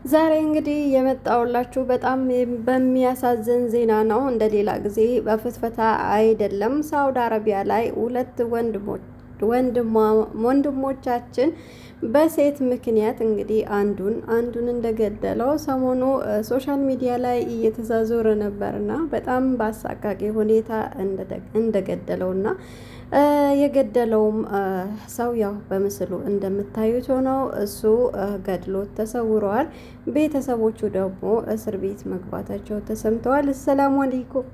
ዛሬ እንግዲህ የመጣውላችሁ በጣም በሚያሳዝን ዜና ነው። እንደ ሌላ ጊዜ በፍትፈታ አይደለም። ሳውዲ አረቢያ ላይ ሁለት ወንድሞቻችን በሴት ምክንያት እንግዲህ አንዱን እንደገደለው ሰሞኑ ሶሻል ሚዲያ ላይ እየተዛዞረ ነበርና በጣም በአሳቃቂ ሁኔታ እንደገደለውና የገደለውም ሰው ያው በምስሉ እንደምታዩት ሆነው እሱ ገድሎት ተሰውረዋል። ቤተሰቦቹ ደግሞ እስር ቤት መግባታቸው ተሰምተዋል። አሰላሙ አለይኩም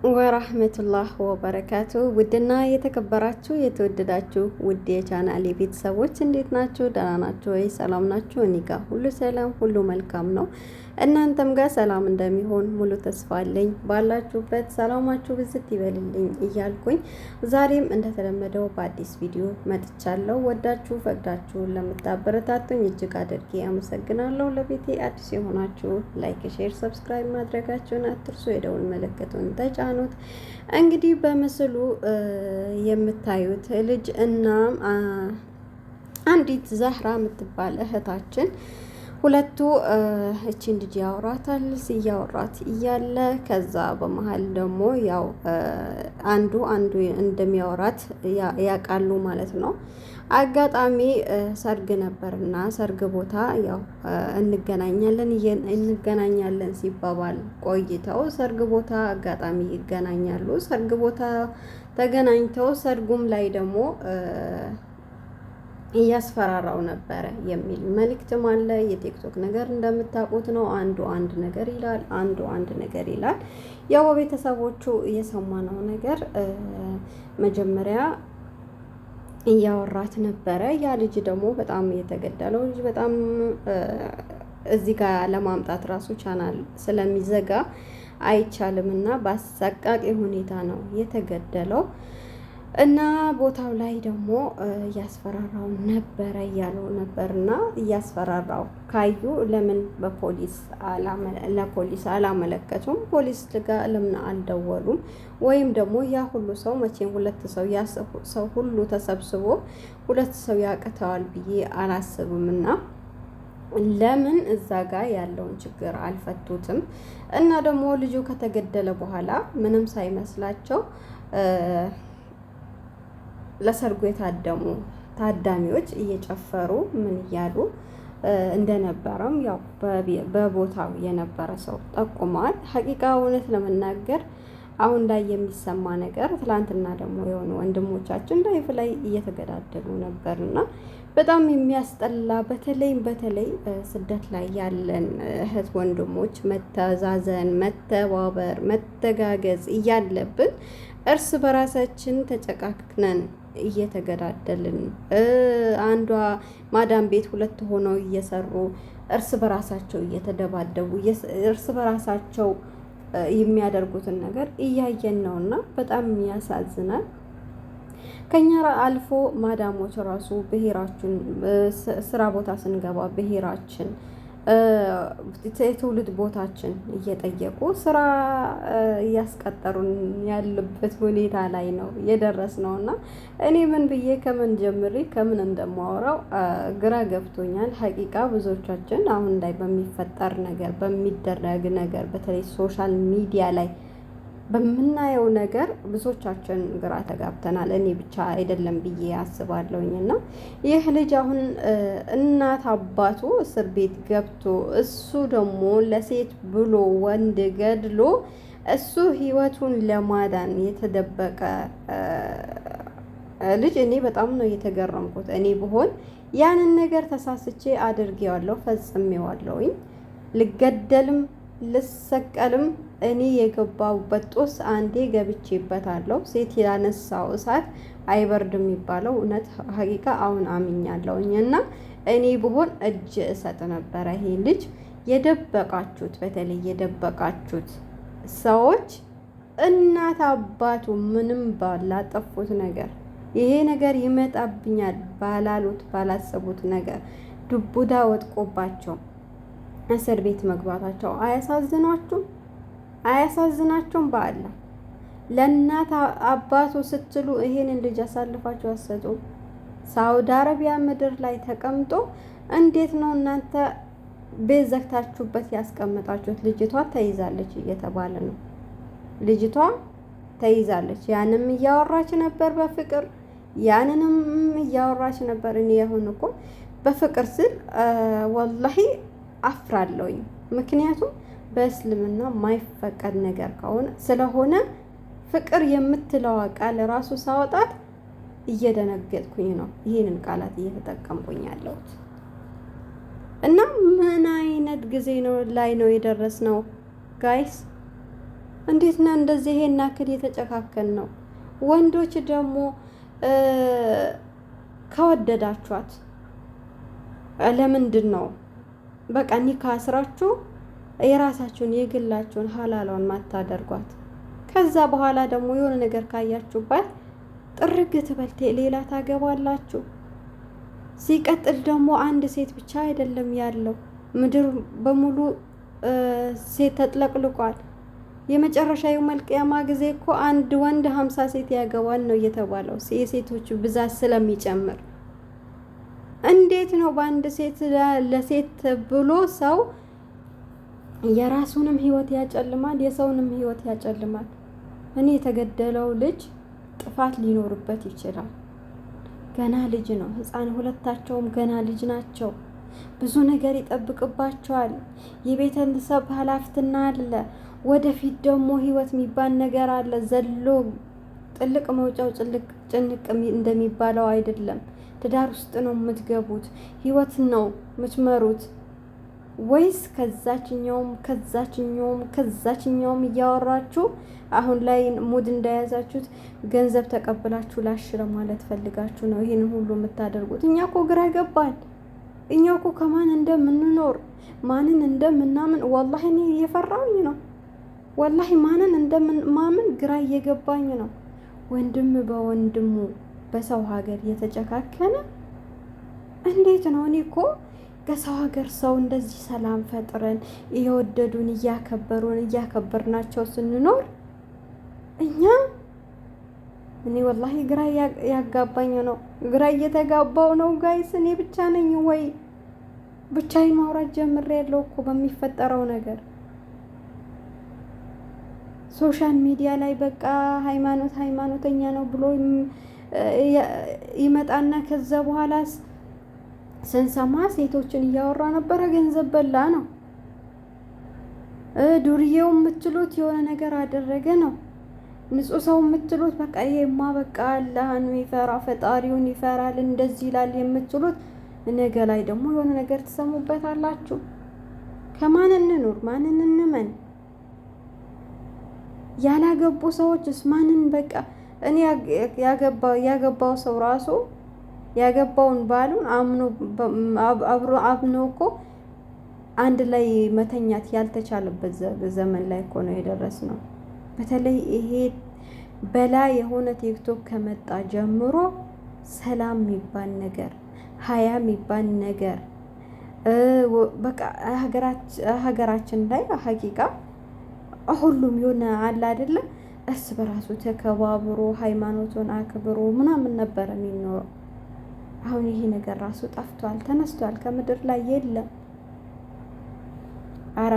ወራህመቱላህ ወበረካቱ። ውድና የተከበራችሁ የተወደዳችሁ ውድ የቻናሌ ቤተሰቦች እንዴት ናችሁ? ደህና ናችሁ ወይ? ሰላም ናችሁ? እኔ ጋር ሁሉ ሰላም፣ ሁሉ መልካም ነው። እናንተም ጋር ሰላም እንደሚሆን ሙሉ ተስፋ አለኝ። ባላችሁበት ሰላማችሁ ብዝት ይበልልኝ እያልኩኝ ዛሬም እንደተለመደው በአዲስ ቪዲዮ መጥቻለሁ። ወዳችሁ ፈቅዳችሁ ለምታበረታቱኝ እጅግ አድርጌ አመሰግናለሁ። ለቤቴ አዲስ የሆናችሁ ላይክ፣ ሼር፣ ሰብስክራይብ ማድረጋችሁን አትርሱ። የደውል ምልክቱን ተጫኑት። እንግዲህ በምስሉ የምታዩት ልጅ እና አንዲት ዛህራ የምትባል እህታችን ሁለቱ እቺን ልጅ ያወራታል። ሲያወራት እያለ ከዛ በመሀል ደግሞ ያው አንዱ እንደሚያወራት ያውቃሉ ማለት ነው። አጋጣሚ ሰርግ ነበርና ሰርግ ቦታ ያው እንገናኛለን ሲባባል ቆይተው ሰርግ ቦታ አጋጣሚ ይገናኛሉ። ሰርግ ቦታ ተገናኝተው ሰርጉም ላይ ደግሞ እያስፈራራው ነበረ የሚል መልእክትም አለ። የቲክቶክ ነገር እንደምታውቁት ነው። አንድ ነገር ይላል፣ አንድ ነገር ይላል። ያው ቤተሰቦቹ እየሰማነው ነገር መጀመሪያ እያወራት ነበረ። ያ ልጅ ደግሞ በጣም የተገደለው ልጅ በጣም እዚህ ጋር ለማምጣት ራሱ ቻናል ስለሚዘጋ አይቻልም እና በአሰቃቂ ሁኔታ ነው የተገደለው። እና ቦታው ላይ ደግሞ እያስፈራራው ነበረ እያለው ነበርና እያስፈራራው ካዩ ለምን ለፖሊስ አላመለከቱም? ፖሊስ ጋር ለምን አልደወሉም? ወይም ደግሞ ያ ሁሉ ሰው መቼም ሁለት ሰው ሁሉ ተሰብስቦ ሁለት ሰው ያቅተዋል ብዬ አላስብምና ለምን እዛ ጋር ያለውን ችግር አልፈቱትም? እና ደግሞ ልጁ ከተገደለ በኋላ ምንም ሳይመስላቸው ለሰርጉ የታደሙ ታዳሚዎች እየጨፈሩ ምን እያሉ እንደነበረም ያው በቦታው የነበረ ሰው ጠቁመዋል። ሀቂቃ እውነት ለመናገር አሁን ላይ የሚሰማ ነገር ትላንትና ደግሞ የሆኑ ወንድሞቻችን ላይፍ ላይ እየተገዳደሉ ነበርና በጣም የሚያስጠላ። በተለይ ስደት ላይ ያለን እህት ወንድሞች መተዛዘን፣ መተባበር፣ መተጋገዝ እያለብን እርስ በራሳችን ተጨቃክነን እየተገዳደልን አንዷ ማዳም ቤት ሁለት ሆነው እየሰሩ እርስ በራሳቸው እየተደባደቡ እርስ በራሳቸው የሚያደርጉትን ነገር እያየን ነውና በጣም ያሳዝናል። ከኛ አልፎ ማዳሞች ራሱ ብሔራችን ስራ ቦታ ስንገባ ብሔራችን የትውልድ ቦታችን እየጠየቁ ስራ እያስቀጠሩን ያለበት ሁኔታ ላይ ነው የደረስነው እና እኔ ምን ብዬ ከምን ጀምሬ ከምን እንደማወራው ግራ ገብቶኛል። ሀቂቃ ብዙዎቻችን አሁን ላይ በሚፈጠር ነገር በሚደረግ ነገር በተለይ ሶሻል ሚዲያ ላይ በምናየው ነገር ብዙዎቻችን ግራ ተጋብተናል። እኔ ብቻ አይደለም ብዬ አስባለሁኝ። እና ይህ ልጅ አሁን እናት አባቱ እስር ቤት ገብቶ እሱ ደግሞ ለሴት ብሎ ወንድ ገድሎ እሱ ህይወቱን ለማዳን የተደበቀ ልጅ እኔ በጣም ነው የተገረምኩት። እኔ ብሆን ያንን ነገር ተሳስቼ አድርጌዋለሁ፣ ፈጽሜዋለሁኝ። ልገደልም ልሰቀልም እኔ የገባሁበት ጦስ አንዴ ገብቼበታለሁ። ሴት ያነሳው እሳት አይበርድም የሚባለው እውነት ሀቂቃ አሁን አምኛለሁኝ። እና እኔ ብሆን እጅ እሰጥ ነበረ። ይሄ ልጅ የደበቃችሁት በተለይ የደበቃችሁት ሰዎች እናት አባቱ ምንም ባላጠፉት ነገር ይሄ ነገር ይመጣብኛል ባላሉት ባላሰቡት ነገር ዱቡዳ ወጥቆባቸው እስር ቤት መግባታቸው አያሳዝናችሁም? አያሳዝናችሁም? በአላ ለእናት አባቱ ስትሉ ይሄንን ልጅ አሳልፋችሁ አሰጡ። ሳውዲ አረቢያ ምድር ላይ ተቀምጦ እንዴት ነው እናንተ ቤት ዘግታችሁበት ያስቀመጣችሁት ልጅቷ ተይዛለች እየተባለ ነው። ልጅቷ ተይዛለች። ያንም እያወራች ነበር በፍቅር ያንንም እያወራች ነበር። እኔ አሁን እኮ በፍቅር ስል ወላሂ አፍራለሁኝ። ምክንያቱም በእስልምና ማይፈቀድ ነገር ከሆነ ስለሆነ ፍቅር የምትለዋ ቃል ራሱ ሳወጣት እየደነገጥኩኝ ነው ይህንን ቃላት እየተጠቀምኩኝ ያለሁት። እና ምን አይነት ጊዜ ነው ላይ ነው የደረስነው ጋይስ? እንዴት ነው እንደዚህ ይሄን አክል የተጨካከል ነው? ወንዶች ደግሞ ከወደዳችኋት ለምንድን ነው በቃ ኒካ አስራችሁ የራሳችሁን የግላችሁን ሀላሏን ማታደርጓት? ከዛ በኋላ ደግሞ የሆነ ነገር ካያችሁባት ጥርግ ትበልቴ ሌላ ታገባላችሁ። ሲቀጥል ደግሞ አንድ ሴት ብቻ አይደለም ያለው፣ ምድር በሙሉ ሴት ተጥለቅልቋል። የመጨረሻ የውመል ቂያማ ጊዜ እኮ አንድ ወንድ 50 ሴት ያገባል ነው እየተባለው፣ የሴቶቹ ብዛት ስለሚጨምር። እንዴት ነው በአንድ ሴት ለሴት ብሎ ሰው የራሱንም ህይወት ያጨልማል፣ የሰውንም ህይወት ያጨልማል? እኔ የተገደለው ልጅ ጥፋት ሊኖርበት ይችላል። ገና ልጅ ነው፣ ህፃን፣ ሁለታቸውም ገና ልጅ ናቸው። ብዙ ነገር ይጠብቅባቸዋል። የቤተሰብ ኃላፊነት አለ። ወደፊት ደግሞ ህይወት የሚባል ነገር አለ። ዘሎ ጥልቅ መውጫው ጭንቅ እንደሚባለው አይደለም። ትዳር ውስጥ ነው የምትገቡት፣ ህይወት ነው የምትመሩት። ወይስ ከዛችኛውም እያወራችሁ አሁን ላይ ሙድ እንዳያዛችሁት ገንዘብ ተቀብላችሁ ላሽ ለማለት ፈልጋችሁ ነው ይህን ሁሉ የምታደርጉት? እኛ እኮ ግራ ገባን። እኛ እኮ ከማን እንደምንኖር ማንን እንደምናምን ወላሂ እኔ እየፈራሁኝ ነው። ወላሂ ማንን እንደምንማምን ግራ እየገባኝ ነው። ወንድም በወንድሙ በሰው ሀገር የተጨካከነ እንዴት ነው? እኔ እኮ ከሰው ሀገር ሰው እንደዚህ ሰላም ፈጥረን እየወደዱን እያከበርናቸው ስንኖር እኔ ወላሂ ግራ ያጋባኝ ነው። ግራ እየተጋባው ነው ጋይስ። እኔ ብቻ ነኝ ወይ? ብቻዬን ማውራት ጀምሬያለሁ እኮ በሚፈጠረው ነገር። ሶሻል ሚዲያ ላይ በቃ ሃይማኖተኛ ነው ብሎ ይመጣና ከዛ በኋላ ስንሰማ ሴቶችን እያወራ ነበረ። ገንዘብ በላ ነው። ዱርዬው የምትሉት የሆነ ነገር አደረገ ነው። ንጹህ ሰው የምትሉት በቃ ይሄማ በቃ አላህን ይፈራ ፈጣሪውን ይፈራል እንደዚህ ይላል የምትሉት ነገ ላይ ደግሞ የሆነ ነገር ትሰሙበታላችሁ። ከማን እንኑር? ማንን እንመን? ያላገቡ ሰዎችስ ማንን? በቃ እኔ ያገባው ሰው ራሱ ያገባውን ባሉን አምኖ እኮ አንድ ላይ መተኛት ያልተቻለበት ዘመን ላይ እኮ ነው የደረስነው። በተለይ ይሄ በላይ የሆነ ቲክቶክ ከመጣ ጀምሮ ሰላም የሚባል ነገር፣ ሀያ የሚባል ነገር በቃ ሀገራችን ላይ ሀቂቃ ሁሉም የሆነ አለ አይደለም፣ እርስ በራሱ ተከባብሮ ሃይማኖቱን አክብሮ ምናምን ነበር የሚኖረው። አሁን ይሄ ነገር ራሱ ጠፍቷል፣ ተነስቷል፣ ከምድር ላይ የለም። ኧረ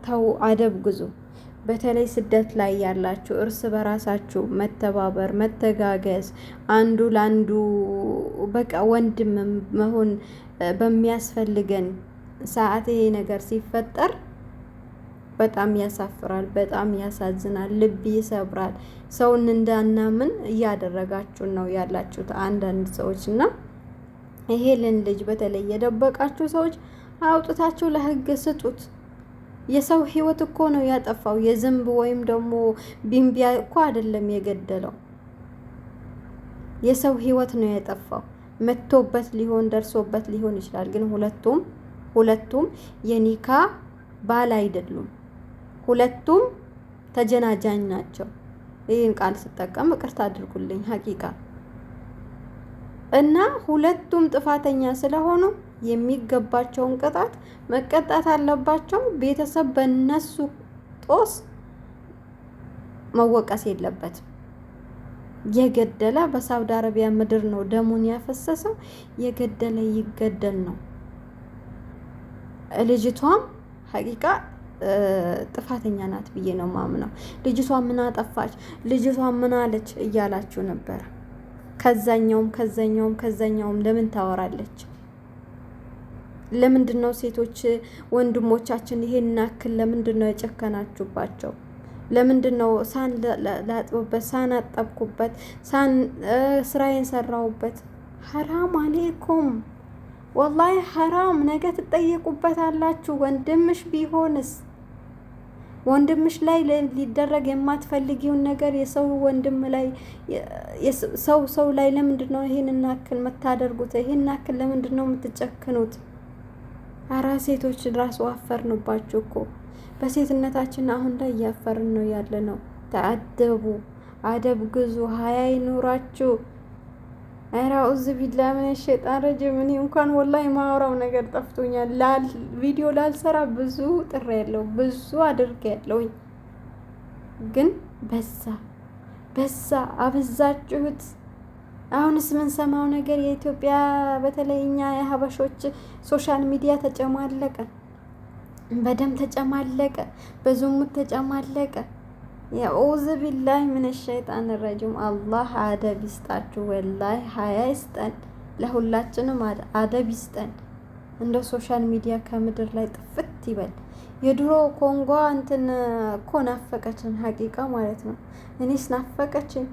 ተው አደብ ግዙ። በተለይ ስደት ላይ ያላችሁ እርስ በራሳችሁ መተባበር፣ መተጋገዝ፣ አንዱ ለአንዱ በቃ ወንድም መሆን በሚያስፈልገን ሰዓት ይሄ ነገር ሲፈጠር በጣም ያሳፍራል፣ በጣም ያሳዝናል፣ ልብ ይሰብራል። ሰውን እንዳናምን እያደረጋችሁ ነው ያላችሁት አንዳንድ ሰዎች እና ይሄንን ልጅ በተለይ የደበቃችሁ ሰዎች አውጥታችሁ ለህግ ስጡት። የሰው ህይወት እኮ ነው ያጠፋው። የዝንብ ወይም ደግሞ ቢምቢያ እኮ አይደለም የገደለው፣ የሰው ህይወት ነው ያጠፋው። መቶበት ሊሆን ደርሶበት ሊሆን ይችላል፣ ግን ሁለቱም የኒካ ባል አይደሉም። ሁለቱም ተጀናጃኝ ናቸው። ይህን ቃል ስጠቀም ይቅርታ አድርጉልኝ ሀቂቃ እና ሁለቱም ጥፋተኛ ስለሆኑ የሚገባቸውን ቅጣት መቀጣት አለባቸው። ቤተሰብ በነሱ ጦስ መወቀስ የለበትም። የገደለ በሳውዲ አረቢያ ምድር ነው ደሙን ያፈሰሰው። የገደለ ይገደል ነው። ልጅቷም ሀቂቃ ጥፋተኛ ናት ብዬ ነው ማምነው። ልጅቷ ምን አጠፋች፣ ልጅቷ ምን አለች እያላችሁ ነበረ። ከዛኛውም ለምን ታወራለች? ለምንድን ነው ሴቶች ወንድሞቻችን ይሄን ያክል ለምንድን ነው የጨከናችሁባቸው? ለምንድን ነው ሳን ላጥብበት፣ ሳን አጠብኩበት፣ ሳን ስራዬን ሰራሁበት? ሐራም አሌይኩም ወላሂ ሐራም። ነገ ትጠየቁበታላችሁ። ወንድምሽ ቢሆንስ ወንድምሽ ላይ ሊደረግ የማትፈልጊውን ነገር የሰው ወንድም ላይ ሰው ላይ ለምንድን ነው ይሄን ያክል የምታደርጉት? ይሄን ያክል ለምንድን ነው የምትጨክኑት? አራ ሴቶች ራሱ አፈርንባችሁ እኮ በሴትነታችን አሁን ላይ እያፈርን ነው ያለ ነው። ተአደቡ፣ አደብ ግዙ፣ ሀያ ይኑራችሁ። ኧረ አውዝ ቢላ ምን ሸይጣን ረጅም። እኔ እንኳን ወላሂ ማወራው ነገር ጠፍቶኛል። ቪዲዮ ላልሰራ ብዙ ጥሬ ያለው ብዙ አድርጌ ያለውኝ ግን በዛ አበዛችሁት። አሁንስ የምንሰማው ነገር የኢትዮጵያ በተለይ እኛ የሀበሾች ሶሻል ሚዲያ ተጨማለቀ፣ በደም ተጨማለቀ፣ በዝሙት ተጨማለቀ። የኡዝ ቢላህ ምን ሸይጣን ረጅም። አላህ አደብ ይስጣችሁ፣ ወላሂ ሀያ ይስጠን፣ ለሁላችንም አደብ ይስጠን። እንደ ሶሻል ሚዲያ ከምድር ላይ ጥፍት ይበል። የድሮ ኮንጓ እንትን እኮ ናፈቀችን ሀቂቃ ማለት ነው። እኔስ ናፈቀችን።